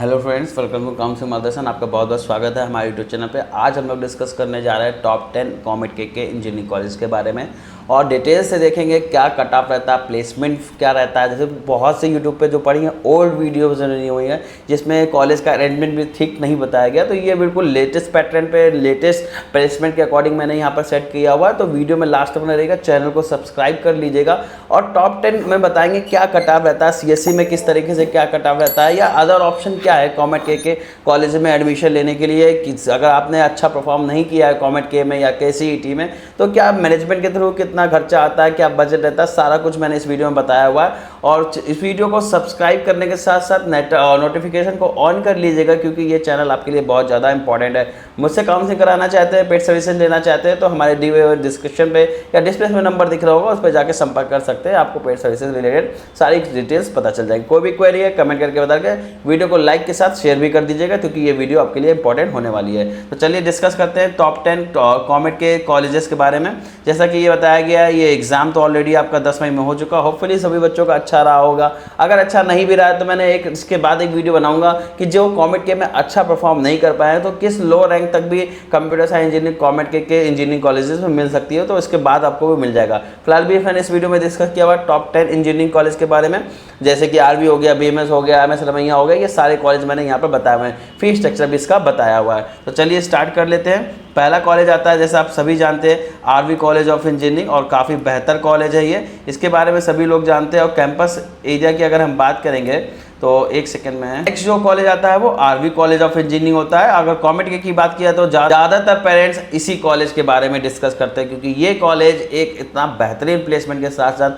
Hello friends, welcome to council Margdarshan. आपका बहुत बहुत स्वागत है हमारे यूट्यूब चैनल पे। आज हम लोग डिस्कस करने जा रहे हैं टॉप 10 कॉमेट के इंजीनियरिंग कॉलेज के बारे में और डिटेल से देखेंगे क्या कट ऑफ रहता है, प्लेसमेंट क्या रहता है। जैसे बहुत से यूट्यूब पे जो पढ़ी हैं ओल्ड वीडियोज बनी हुई हैं जिसमें कॉलेज का अरेंजमेंट भी ठीक नहीं बताया गया, तो ये बिल्कुल लेटेस्ट पैटर्न पे लेटेस्ट प्लेसमेंट के अकॉर्डिंग मैंने यहाँ पर सेट किया हुआ है। तो वीडियो में लास्ट में रहेगा, चैनल को सब्सक्राइब कर लीजिएगा। और टॉप 10 में बताएंगे क्या कट ऑफ रहता है, सीएससी में किस तरीके से क्या कट ऑफ रहता है, या अदर ऑप्शन क्या है कॉमेट के कॉलेज में एडमिशन लेने के लिए। कि अगर आपने अच्छा परफॉर्म नहीं किया है कॉमेट के में या केसीईटी में, तो क्या मैनेजमेंट के थ्रू कितना खर्चा आता है, क्या बजट रहता है, सारा कुछ मैंने इस वीडियो में बताया हुआ है। और इस वीडियो को सब्सक्राइब करने के साथ साथ नोटिफिकेशन को ऑन कर लीजिएगा, क्योंकि ये चैनल आपके लिए बहुत ज़्यादा इंपॉर्टेंट है। मुझसे काउंसलिंग कराना चाहते हैं, पेड सर्विसेज लेना चाहते हैं, तो हमारे दी हुए डिस्क्रिप्शन पे या डिस्प्ले में नंबर दिख रहा होगा, उस पर जाकर संपर्क कर सकते हैं। आपको पेड सर्विसेज रिलेटेड सारी डिटेल्स पता चल जाएगी। कोई भी क्वेरी है कमेंट करके बता के वीडियो को लाइक के साथ शेयर भी कर दीजिएगा, क्योंकि ये वीडियो आपके लिए इंपॉर्टेंट होने वाली है। तो चलिए डिस्कस करते हैं टॉप 10 कॉमेट के कॉलेजेस के बारे में। जैसा कि ये बताया गया है, ये एग्जाम तो ऑलरेडी आपका 10 मई में हो चुका। होपफुली सभी बच्चों का अच्छा रहा होगा। अगर अच्छा नहीं भी रहा है तो मैंने इसके बाद एक वीडियो बनाऊंगा कि जो कॉमेट के में अच्छा परफॉर्म नहीं कर पाए तो किस लो रैंक तक भी कंप्यूटर साइंस इंजीनियरिंग कॉमेट के इंजीनियरिंग कॉलेजेस में मिल सकती है, तो इसके बाद आपको भी मिल जाएगा। फिलहाल भी मैंने इस वीडियो में डिस्कस किया हुआ टॉप 10 इंजीनियरिंग कॉलेज के बारे में, जैसे कि आरवी हो गया, बीएमएस हो गया, एमएस रमैया हो गया, ये सारे कॉलेज मैंने यहाँ पर बताए हुए हैं। फीस स्ट्रक्चर भी इसका बताया हुआ है। तो चलिए स्टार्ट कर लेते हैं। पहला कॉलेज आता है, जैसे आप सभी जानते हैं, आरवी कॉलेज ऑफ इंजीनियरिंग, और काफ़ी बेहतर कॉलेज है ये। इसके बारे में सभी लोग जानते हैं। और कैंपस एरिया की अगर हम बात करेंगे तो एक सेकंड में, नेक्स्ट जो कॉलेज आता है वो आरवी कॉलेज ऑफ इंजीनियरिंग होता है। अगर कॉमेट के की बात किया तो ज़्यादातर पेरेंट्स इसी कॉलेज के बारे में डिस्कस करते हैं, क्योंकि ये कॉलेज एक इतना बेहतरीन प्लेसमेंट के साथ साथ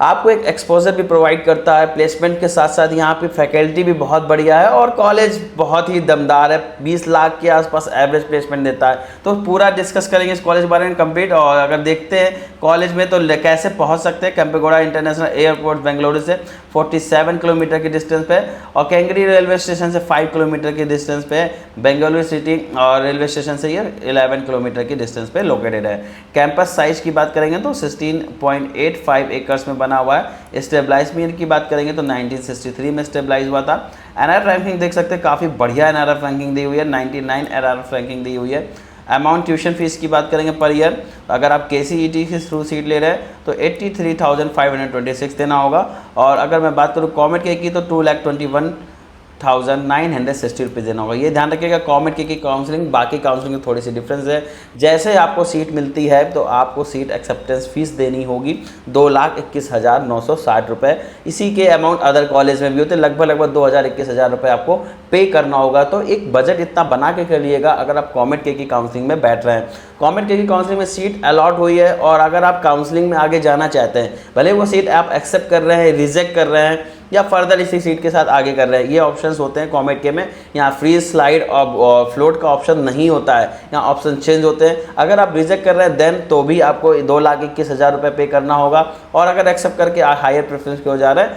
आपको एक एक्सपोजर भी प्रोवाइड करता है। प्लेसमेंट के साथ साथ यहाँ पे फैकल्टी भी बहुत बढ़िया है और कॉलेज बहुत ही दमदार है। 20 लाख के आसपास एवरेज प्लेसमेंट देता है। तो पूरा डिस्कस करेंगे इस कॉलेज के बारे में कंप्लीट। और अगर देखते हैं कॉलेज में तो कैसे पहुँच सकते हैं, केम्पेगौड़ा इंटरनेशनल एयरपोर्ट बेंगलुरु से 47 किलोमीटर की डिस्टेंस पे, और कैंगरी रेलवे स्टेशन से 5 किलोमीटर की डिस्टेंस पे, बेंगलुरु सिटी और रेलवे स्टेशन से ये 11 किलोमीटर की डिस्टेंस पे लोकेटेड है। कैंपस साइज की बात करेंगे तो 16.85 एकर्स में बना हुआ है। स्टेबलाइजमेंट की बात करेंगे तो 1963 में स्टेबलाइज हुआ था। एनआरएफ रैंकिंग देख सकते हैं, काफ़ी बढ़िया एनआरएफ रैंकिंग दी हुई है, 99 एनआरएफ रैंकिंग दी हुई है। अमाउंट ट्यूशन फीस की बात करेंगे पर ईयर, अगर आप केसीईटी के थ्रू सीट ले रहे हैं तो 83,526 देना होगा। और अगर मैं बात करूँ कॉमेट के की तो 2,21,960 रुपये देना होगा। ये ध्यान रखिएगा, कॉमेट की काउंसलिंग बाकी काउंसलिंग में थोड़ी सी डिफरेंस है। जैसे आपको सीट मिलती है तो आपको सीट एक्सेप्टेंस फीस देनी होगी 2,21,960 रुपये। इसी के अमाउंट अदर कॉलेज में भी होते हैं, लगभग 2,21,000 रुपये आपको पे करना होगा। तो एक बजट इतना बना के करिएगा अगर आप कॉमेट के की काउंसलिंग में बैठ रहे हैं। कॉमेट के की काउंसलिंग में सीट अलॉट हुई है, और अगर आप काउंसलिंग में आगे जाना चाहते हैं, भले वो सीट आप एक्सेप्ट कर रहे हैं, रिजेक्ट कर रहे हैं, या फर्दर इसी सीट के साथ आगे कर रहे हैं, ये ऑप्शंस होते हैं कॉमेट के में। यहाँ फ्रीज, स्लाइड और फ्लोट का ऑप्शन नहीं होता है, यहाँ ऑप्शन चेंज होते हैं। अगर आप रिजेक्ट कर रहे हैं देन तो भी आपको 2,21,000 रुपये पे करना होगा, और अगर एक्सेप्ट करके हायर प्रेफरेंस के हो जा रहे हैं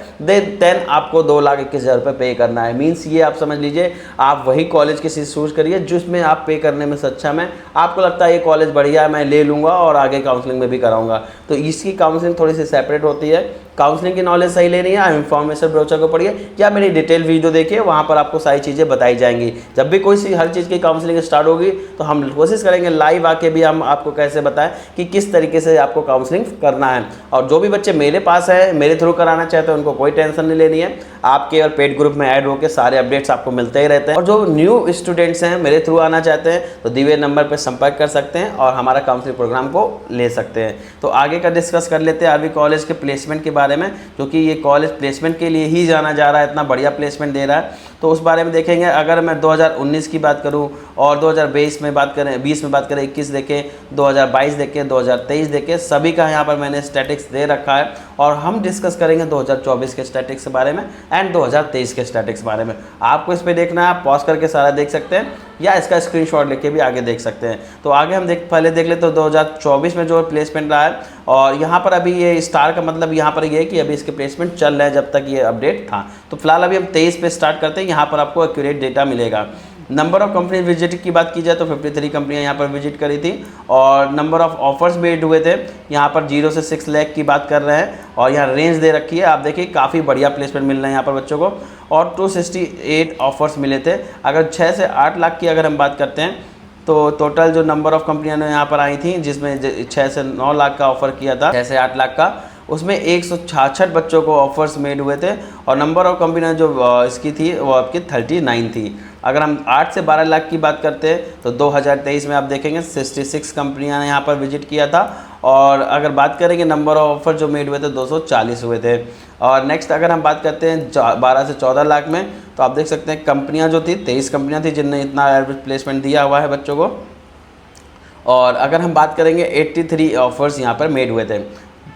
देन आपको 2,21,000 रुपये पे करना है। मीन्स ये आप समझ लीजिए, आप वही कॉलेज की सीट चूज करिए जिसमें आप पे करने में सक्षम है। आपको लगता है ये कॉलेज बढ़िया है, मैं ले लूँगा और आगे काउंसलिंग में भी कराऊंगा, तो इसकी काउंसलिंग थोड़ी सी सेपरेट होती है। काउंसलिंग की नॉलेज सही लेनी है, आप इन्फॉर्मेशन ब्रोचर को पढ़िए या मेरी डिटेल वीडियो देखिए, वहाँ पर आपको सारी चीज़ें बताई जाएंगी। जब भी कोई सी हर चीज़ की काउंसलिंग स्टार्ट होगी तो हम कोशिश करेंगे लाइव आके भी हम आपको कैसे बताएं कि किस तरीके से आपको काउंसलिंग करना है। और जो भी बच्चे मेरे पास है, मेरे थ्रू कराना चाहते हैं, उनको कोई टेंशन नहीं लेनी है। आपके और पेड ग्रुप में ऐड होकर सारे अपडेट्स आपको मिलते ही रहते हैं। और जो न्यू स्टूडेंट्स हैं, मेरे थ्रू आना चाहते हैं, तो दिए नंबर पर संपर्क कर सकते हैं और हमारा काउंसलिंग प्रोग्राम को ले सकते हैं। तो आगे का डिस्कस कर लेते हैं आरवी कॉलेज के प्लेसमेंट के बारे में, क्योंकि ये कॉलेज प्लेसमेंट के लिए ही जाना जा रहा है, इतना बढ़िया प्लेसमेंट दे रहा है। तो उस बारे में देखेंगे। अगर मैं 2019 की बात करूं और 2020 में बात करें, 20 में बात करें, 21 देखें, 2022 देखें, 2023 देखें, सभी का यहाँ पर मैंने स्टैटिक्स दे रखा है। और हम डिस्कस करेंगे 2024 के स्टैटिक्स के बारे में एंड 2023 के स्टैटिक्स के बारे में। आपको इस पर देखना है, आप पॉज करके सारा देख सकते हैं या इसका स्क्रीनशॉट लेके भी आगे देख सकते हैं। तो आगे हम पहले देख लेते तो 2024 में जो प्लेसमेंट रहा है, और यहाँ पर अभी ये स्टार का मतलब यहाँ पर ये है कि अभी इसके प्लेसमेंट चल रहे हैं जब तक ये अपडेट था। तो फिलहाल अभी हम 23 पे स्टार्ट करते हैं, यहाँ पर आपको एक्यूरेट डेटा मिलेगा। नंबर ऑफ कंपनी विजिट की बात की जाए तो 53 कंपनियां यहाँ पर विजिट करी थी, और नंबर ऑफ ऑफर्स मेड हुए थे यहाँ पर 0 से 6 लाख की बात कर रहे हैं, और यहाँ रेंज दे रखी है। आप देखिए काफ़ी बढ़िया प्लेसमेंट मिल रहे हैं यहाँ पर बच्चों को, और 268 ऑफर्स मिले थे। अगर 6 से 8 लाख की अगर हम बात करते हैं तो टोटल जो नंबर ऑफ कंपनियां ने यहाँ पर आई थी, जिसमें 6 से 9 लाख का ऑफर किया था, 6 से 8 लाख का, उसमें 166 बच्चों को ऑफर्स मेड हुए थे, और नंबर ऑफ कंपनियां जो इसकी थी वो आपकी 39 थी। अगर हम 8 से 12 लाख की बात करते हैं तो 2023 में आप देखेंगे 66 कंपनियां ने यहाँ पर विजिट किया था, और अगर बात करेंगे नंबर ऑफ ऑफर जो मेड हुए थे 240 हुए थे। और नेक्स्ट अगर हम बात करते हैं 12 से 14 लाख में, तो आप देख सकते हैं कंपनियां जो थी 23 कंपनियां थी जिनने इतना एवरेज प्लेसमेंट दिया हुआ है बच्चों को। और अगर हम बात करेंगे 83 ऑफर्स यहाँ पर मेड हुए थे।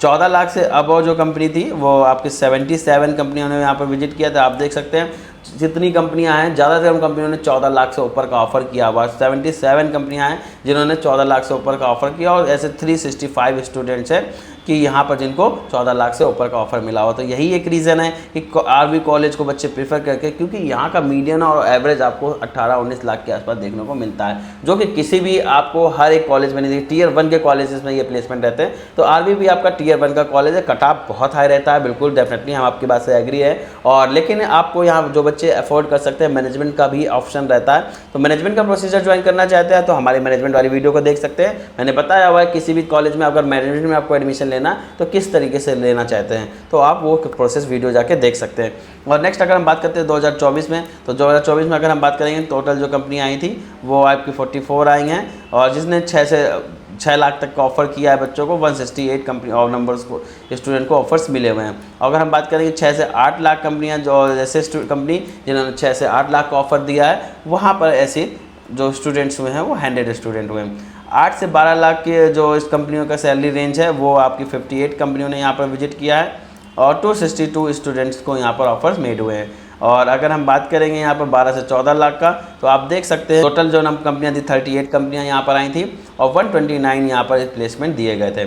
14 लाख से अबव जो कंपनी थी वो आपकी 77 कंपनियों ने यहाँ पर विजिट किया था। आप देख सकते हैं जितनी कंपनियां हैं, ज़्यादातर कंपनियों ने 14 लाख से ऊपर का ऑफर किया हुआ। 77 कंपनियां हैं जिन्होंने 14 लाख से ऊपर का ऑफर किया, और ऐसे 365 स्टूडेंट्स हैं कि यहाँ पर जिनको 14 लाख से ऊपर का ऑफर मिला हुआ। तो यही एक रीज़न है कि आरवी कॉलेज को बच्चे प्रीफर करके, क्योंकि यहाँ का मीडियन और एवरेज आपको 18-19 लाख के आसपास देखने को मिलता है, जो कि किसी भी आपको हर एक कॉलेज में नहीं। टियर 1 के कॉलेजेस में ये प्लेसमेंट रहते हैं, तो आरवी भी आपका टियर 1 का कॉलेज है। कट ऑफ बहुत हाई रहता है, बिल्कुल डेफिनेटली हम आपकी बात से एग्री है। और लेकिन आपको यहाँ जो बच्चे अफोर्ड कर सकते हैं, मैनेजमेंट का भी ऑप्शन रहता है, तो मैनेजमेंट का प्रोसीजर ज्वाइन करना चाहते हैं तो हमारे मैनेजमेंट वाली वीडियो को देख सकते हैं। मैंने बताया हुआ है किसी भी कॉलेज में अगर मैनेजमेंट में आपको एडमिशन लेना तो किस तरीके से लेना चाहते हैं, तो आप वो प्रोसेस वीडियो जाके देख सकते हैं। और नेक्स्ट अगर हम बात करते हैं 2024 में, तो 2024 में अगर हम बात करेंगे टोटल जो कंपनियाँ आई थी वो आपकी 44 आई हैं, और जिसने 6 से 6 लाख तक का ऑफर किया है बच्चों को, 168 कंपनी और नंबर्स को स्टूडेंट को ऑफर्स मिले हुए हैं। अगर हम बात करेंगे 6 से 8 लाख कंपनियां, जो ऐसे कंपनी जिन्होंने 6 से 8 लाख का ऑफर दिया है, वहाँ पर ऐसे जो स्टूडेंट्स हुए हैं वो 100 स्टूडेंट हुए हैं। 8 से 12 लाख के जो इस कंपनियों का सैलरी रेंज है वो आपकी 58 कंपनियों ने यहाँ पर विजिट किया है, और 262 स्टूडेंट्स को यहाँ पर ऑफर्स मेड हुए हैं। और अगर हम बात करेंगे यहाँ पर 12 से 14 लाख का, तो आप देख सकते हैं टोटल जो कंपनियाँ थी 38 कंपनियाँ यहाँ पर आई थी, और 129 यहाँ पर प्लेसमेंट दिए गए थे।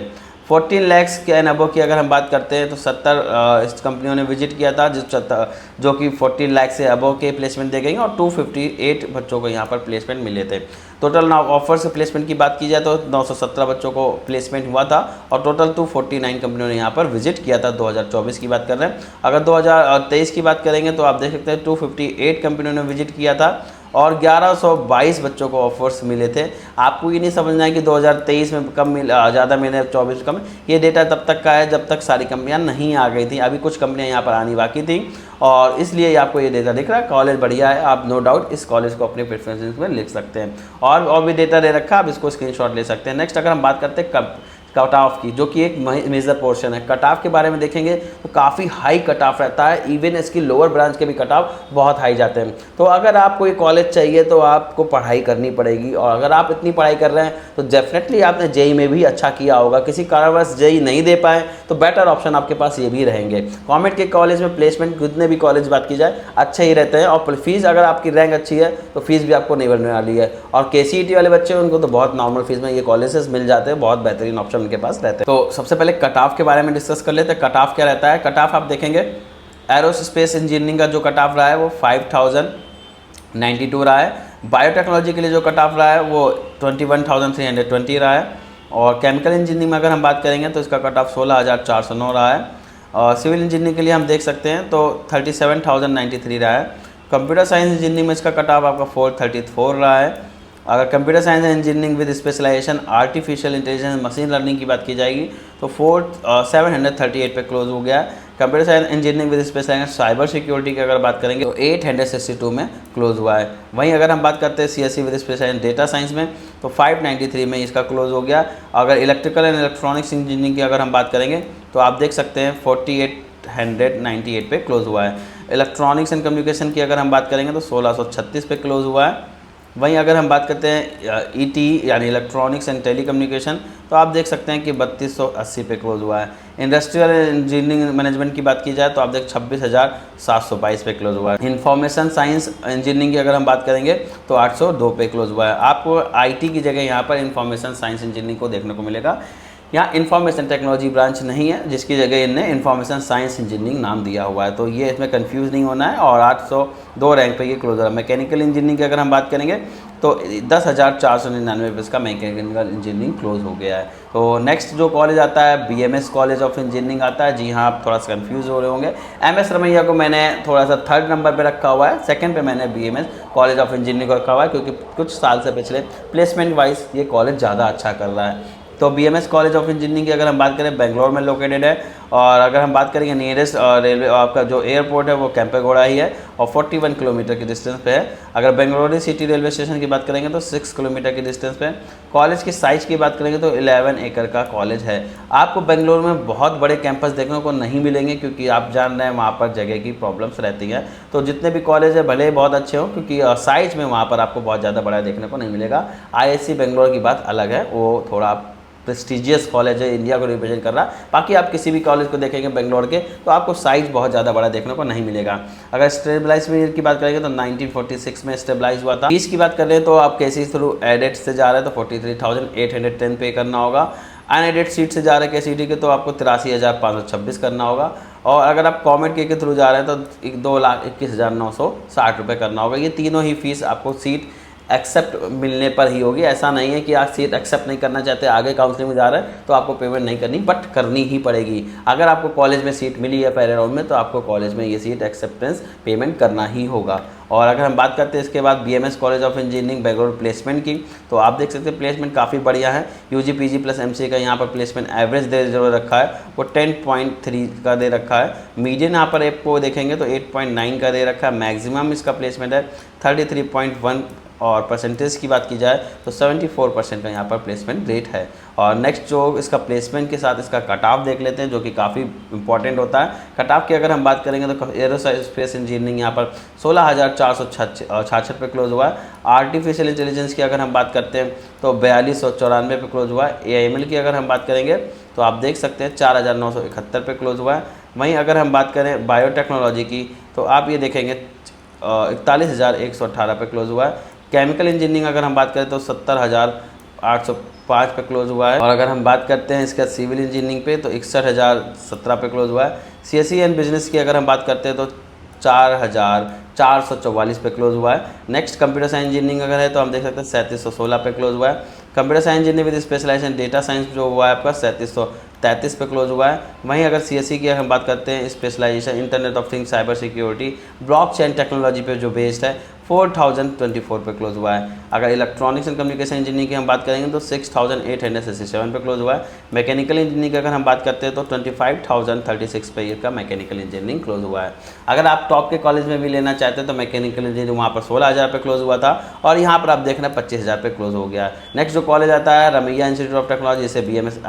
14 लैक्स के एंड अबव की अगर हम बात करते हैं तो 70 इस कंपनियों ने विजिट किया था, जो कि 14 लाख से अबव के प्लेसमेंट दे गई, और 258 बच्चों को यहाँ पर प्लेसमेंट मिले थे। टोटल ऑफर से प्लेसमेंट की बात की जाए तो 917 बच्चों को प्लेसमेंट हुआ था, और टोटल 249 कंपनियों ने यहाँ पर विजिट किया था। 2024 की बात कर रहे हैं। अगर 2023 की बात करेंगे तो आप देख सकते हैं 258 कंपनियों ने विजिट किया था, और 1122 बच्चों को ऑफर्स मिले थे। आपको ये नहीं समझना है कि 2023 में कम ज़्यादा मिले, 24 कम। ये डेटा तब तक का है जब तक सारी कंपनियां नहीं आ गई थी, अभी कुछ कंपनियां यहाँ पर आनी बाकी थी, और इसलिए आपको ये डेटा दिख रहा है। कॉलेज बढ़िया है, आप नो डाउट इस कॉलेज को अपने प्रेफरेंसेस में लिख सकते हैं, और भी डेटा दे रखा है, आप इसको स्क्रीनशॉट ले सकते हैं। नेक्स्ट अगर हम बात करते हैं कट ऑफ की, जो कि एक मेजर पोर्शन है। कट ऑफ के बारे में देखेंगे तो काफ़ी हाई कट ऑफ रहता है, इवन इसकी लोअर ब्रांच के भी कट ऑफ बहुत हाई जाते हैं। तो अगर आपको ये कॉलेज चाहिए तो आपको पढ़ाई करनी पड़ेगी, और अगर आप इतनी पढ़ाई कर रहे हैं तो डेफिनेटली आपने जेई में भी अच्छा किया होगा। किसी कारणवश जेई नहीं दे पाए तो बेटर ऑप्शन आपके पास ये भी रहेंगे। कॉमेट के कॉलेज में प्लेसमेंट कितने भी कॉलेज बात की जाए अच्छे ही रहते हैं, और फीस अगर आपकी रैंक अच्छी है तो फीस भी आपको नहीं बनने वाली है। और KCET वाले बच्चे उनको तो बहुत नॉर्मल फीस में ये कॉलेजेस मिल जाते हैं, बहुत बेहतरीन ऑप्शन उनके पास रहते हैं। तो सबसे पहले कट ऑफ के बारे में डिस्कस कर लेते हैं। कट ऑफ क्या रहता है? कट ऑफ आप देखेंगे एरोस्पेस इंजीनियरिंग का जो कट ऑफ रहा है वो 5092 रहा है। बायोटेक्नोलॉजी के लिए जो कट ऑफ रहा है वो 21320 रहा है। और केमिकल इंजीनियरिंग में अगर हम बात करेंगे तो इसका कट ऑफ 16409 रहा है। और सिविल इंजीनियरिंग के लिए हम देख सकते हैं तो 37093 रहा है। कंप्यूटर साइंस इंजीनियरिंग में इसका कट ऑफ आपका 434 रहा है। अगर computer science and engineering with specialization artificial intelligence machine learning की बात की जाएगी तो 738 पे क्लोज हो गया। Computer science engineering with specialization cyber security की अगर बात करेंगे तो 862 में क्लोज हुआ है। वहीं अगर हम बात करते हैं CSE with specialization data science में तो 593 में इसका क्लोज हो गया। अगर इलेक्ट्रिकल एंड इलेक्ट्रॉनिक्स इंजीनियरिंग की अगर हम बात करेंगे तो आप देख सकते हैं 4898 पे क्लोज हुआ है। इलेक्ट्रॉनिक्स एंड कम्युनिकेशन की अगर हम बात करेंगे तो 1636 पे क्लोज हुआ है। वहीं अगर हम बात करते हैं ET यानी इलेक्ट्रॉनिक्स एंड टेलीकम्युनिकेशन तो आप देख सकते हैं कि 3280 पे क्लोज हुआ है। इंडस्ट्रियल इंजीनियरिंग मैनेजमेंट की बात की जाए तो आप देख 26,722 पे क्लोज हुआ है। इंफॉर्मेशन साइंस इंजीनियरिंग की अगर हम बात करेंगे तो 802 पे क्लोज हुआ है। आपको IT की जगह यहाँ पर इंफॉर्मेशन साइंस इंजीनियरिंग को देखने को मिलेगा। यहाँ इन्फॉर्मेशन टेक्नोलॉजी ब्रांच नहीं है, जिसकी जगह इनने इन्फॉर्मेशन साइंस इंजीनियरिंग नाम दिया हुआ है, तो ये इसमें कंफ्यूज नहीं होना है। और 802 रैंक पे ये क्लोजर है। मैकेनिकल इंजीनियरिंग की अगर हम बात करेंगे तो 10,499 पे इसका मैकेनिकल इंजीनियरिंग क्लोज हो गया है। तो नेक्स्ट जो कॉलेज आता है BMS कॉलेज ऑफ इंजीनियरिंग आता है। जी हाँ, आप थोड़ा सा कंफ्यूज हो रहे होंगे। MS रमैया को मैंने थोड़ा सा 3rd नंबर पे रखा हुआ है, 2nd पे मैंने BMS कॉलेज ऑफ इंजीनियरिंग को रखा हुआ है, क्योंकि कुछ साल से पिछले प्लेसमेंट वाइज ये कॉलेज ज़्यादा अच्छा कर रहा है। तो BMS कॉलेज ऑफ इंजीनियरिंग की अगर हम बात करें बेंगलोर में लोकेटेड है। और अगर हम बात करेंगे नियरेस्ट रेलवे आपका जो एयरपोर्ट है वो केम्पेगौड़ा ही है और 41 किलोमीटर की डिस्टेंस पे है। अगर बेंगलुरु सिटी रेलवे स्टेशन की बात करेंगे तो 6 किलोमीटर की डिस्टेंस पे। कॉलेज की साइज़ की बात करेंगे तो 11 एकड़ का कॉलेज है। आपको बेंगलुरु में बहुत बड़े कैंपस देखने को नहीं मिलेंगे, क्योंकि आप जान रहे हैं वहाँ पर जगह की प्रॉब्लम्स रहती हैं। तो जितने भी कॉलेज है भले बहुत अच्छे हों, क्योंकि साइज़ में वहाँ पर आपको बहुत ज़्यादा बड़ा देखने को नहीं मिलेगा। IISc बेंगलोर की बात अलग है, वो थोड़ा प्रेस्टिजियस कॉलेज है, इंडिया को रिप्रेजेंट कर रहा है। बाकी आप किसी भी कॉलेज को देखेंगे बेंगलोर के तो आपको साइज़ बहुत ज़्यादा बड़ा देखने को नहीं मिलेगा। अगर स्टेबलाइज की बात करेंगे तो 1946 में स्टेबलाइज हुआ था। फीस की बात करें तो आप KCET थ्रू एडेड से जा रहे हैं तो 43,810 पे करना होगा। अनएडेड सीट से जा रहे हैं KCET के तो आपको 83,526 करना होगा। और अगर आप कॉमेट के थ्रू जा रहे हैं तो 2,21,960 रुपये करना होगा। ये तीनों ही फीस आपको सीट एक्सेप्ट मिलने पर ही होगी। ऐसा नहीं है कि आप सीट एक्सेप्ट नहीं करना चाहते, आगे काउंसलिंग में जा रहे हैं तो आपको पेमेंट नहीं करनी, बट करनी ही पड़ेगी। अगर आपको कॉलेज में सीट मिली है पहले राउंड में तो आपको कॉलेज में ये सीट एक्सेप्टेंस पेमेंट करना ही होगा। और अगर हम बात करते हैं इसके बाद BMS college of engineering Bengaluru placement की, तो आप देख सकते हैं प्लेसमेंट काफ़ी बढ़िया है। UG PG प्लस MCA का यहाँ पर प्लेसमेंट एवरेज दे जो रखा है वो 10.3 का दे रखा है। मीडियन यहाँ पर आपको देखेंगे तो 8.9 का दे रखा है। मैक्सिमम इसका प्लेसमेंट है 33.1 और परसेंटेज की बात की जाए तो 74% का यहाँ पर प्लेसमेंट रेट है। और नेक्स्ट जो इसका प्लेसमेंट के साथ इसका कट ऑफ देख लेते हैं, जो कि काफ़ी इंपॉर्टेंट होता है। कट ऑफ की अगर हम बात करेंगे तो एरोस्पेस इंजीनियरिंग यहाँ पर 16,466 पे क्लोज हुआ है। आर्टिफिशियल इंटेलिजेंस की अगर हम बात करते हैं तो 4294 पे क्लोज हुआ है। AIML की अगर हम बात करेंगे तो आप देख सकते हैं 4,971 पे क्लोज हुआ है। वहीं अगर हम बात करें बायोटेक्नोलॉजी की तो आप ये देखेंगे 41,118 पे क्लोज हुआ है। केमिकल इंजीनियरिंग अगर हम बात करें तो 70,805 पे क्लोज हुआ है। और अगर हम बात करते हैं इसका सिविल इंजीनियरिंग पे तो 61,017 पे क्लोज हुआ है। CSE एंड बिजनेस की अगर हम बात करते हैं तो 4,444 पे क्लोज हुआ है। नेक्स्ट कंप्यूटर साइंस इंजीनियरिंग अगर है तो हम देख सकते हैं 3716 पे क्लोज हुआ है। Computer science engineering with specialization data science जो हुआ है आपका 3733 पे क्लोज हुआ है। वहीं अगर CSE की हम बात करते हैं specialization internet of things cyber security blockchain technology पे जो बेस्ड है 4024 पे क्लोज हुआ है। अगर इलेक्ट्रॉनिक्स एंड कम्युनिकेशन इंजीनियरिंग की हम बात करेंगे तो 6867 पे क्लोज हुआ है। मैकेनिकल इंजीनियरिंग की अगर हम बात करते हैं तो 25,036 पे ईयर का मैकेनिकल इंजीनियरिंग क्लोज हुआ है। अगर आप टॉप के कॉलेज में भी लेना चाहते हैं तो मैकेनिकल इंजीनियरिंग वहाँ पर 16,000 पे क्लोज हुआ था और यहाँ पर आप देख रहे हैं 25,000 पे क्लोज हो गया है। नेक्स्ट जो कॉलेज आता है रमैया इंस्टीट्यूट ऑफ टेक्नोलॉजी, जिसे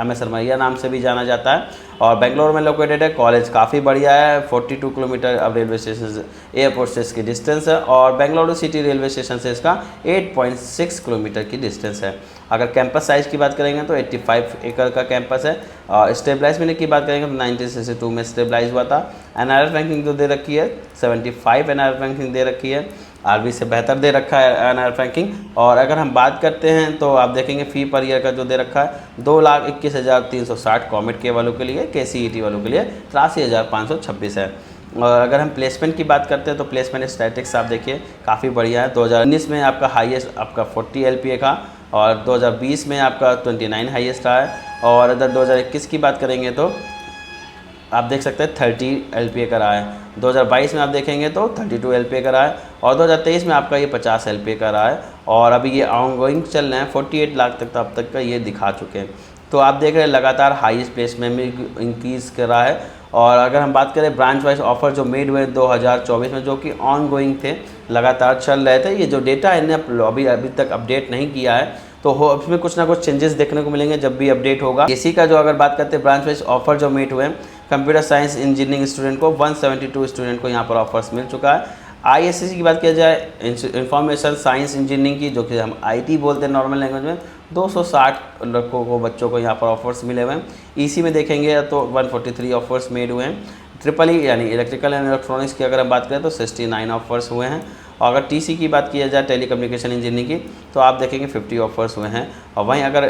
MS रमैया नाम से भी जाना जाता है और बेंगलोर में लोकेटेड है। कॉलेज काफ़ी बढ़िया है। 42 किलोमीटर अब रेलवे स्टेशन एयरपोर्ट से इसकी डिस्टेंस है और बेंगलुरु सिटी रेलवे स्टेशन से इसका 8.6 किलोमीटर की डिस्टेंस है। अगर कैंपस साइज़ की बात करेंगे तो 85 एकड़ का कैंपस है। और स्टेबलाइजमेंट की बात करेंगे तो 1962 में स्टेबलाइज हुआ था। NIRF रैंकिंग जो दे रखी है 75 NIRF रैंकिंग दे रखी है। RB से बेहतर दे रखा है NIRF रैंकिंग। और अगर हम बात करते हैं तो आप देखेंगे फ़ी पर ईयर का जो दे रखा है 2,21,360 कॉमेट के वालों के लिए, KCET वालों के लिए 83,526 है। और अगर हम प्लेसमेंट की बात करते हैं तो प्लेसमेंट स्टैटिक्स आप देखिए काफ़ी बढ़िया है। 2019 में आपका हाईएस्ट आपका 40 LPA का और 2020 में आपका 29 हाईएस्ट रहा है। और अगर 2021 की बात करेंगे तो आप देख सकते हैं 30 LPA का रहा है। 2022 में आप देखेंगे तो 32 LPA का रहा है और 2023 में आपका ये 50 LPA का रहा है। और अभी ये ऑनगोइंग चल रहे हैं 48 लाख तक तो अब तक का ये दिखा चुके हैं। तो आप देख रहे हैं लगातार हाईएस्ट प्लेसमेंट में इंक्रीज़ कर रहा है। और अगर हम बात करें ब्रांच वाइज ऑफर जो मेड हुए 2024 में जो कि ऑन गोइंग थे, लगातार चल रहे थे, ये जो डेटा इन्हें अभी तक अपडेट नहीं किया है तो इसमें कुछ ना कुछ चेंजेस देखने को मिलेंगे जब भी अपडेट होगा। इसी का जो अगर बात करते हैं ब्रांच वाइज ऑफर जो मेड हुए कंप्यूटर साइंस इंजीनियरिंग स्टूडेंट को 172 स्टूडेंट को यहाँ पर ऑफर्स मिल चुका है। ISC की बात किया जाए इंफॉर्मेशन साइंस इंजीनियरिंग की, जो कि हम IT बोलते हैं नॉर्मल लैंग्वेज में, 260 लड़कों को बच्चों को यहाँ पर ऑफर्स मिले हुए हैं। EC में देखेंगे तो 143 ऑफर्स मेड हुए हैं। ट्रिपल E यानी इलेक्ट्रिकल एंड इलेक्ट्रॉनिक्स की अगर हम बात करें तो 69 ऑफर्स हुए हैं। और अगर टीसी की बात किया जाए टेली कम्युनिकेशन इंजीनियरिंग की, तो आप देखेंगे 50 ऑफर्स हुए हैं। और वहीं अगर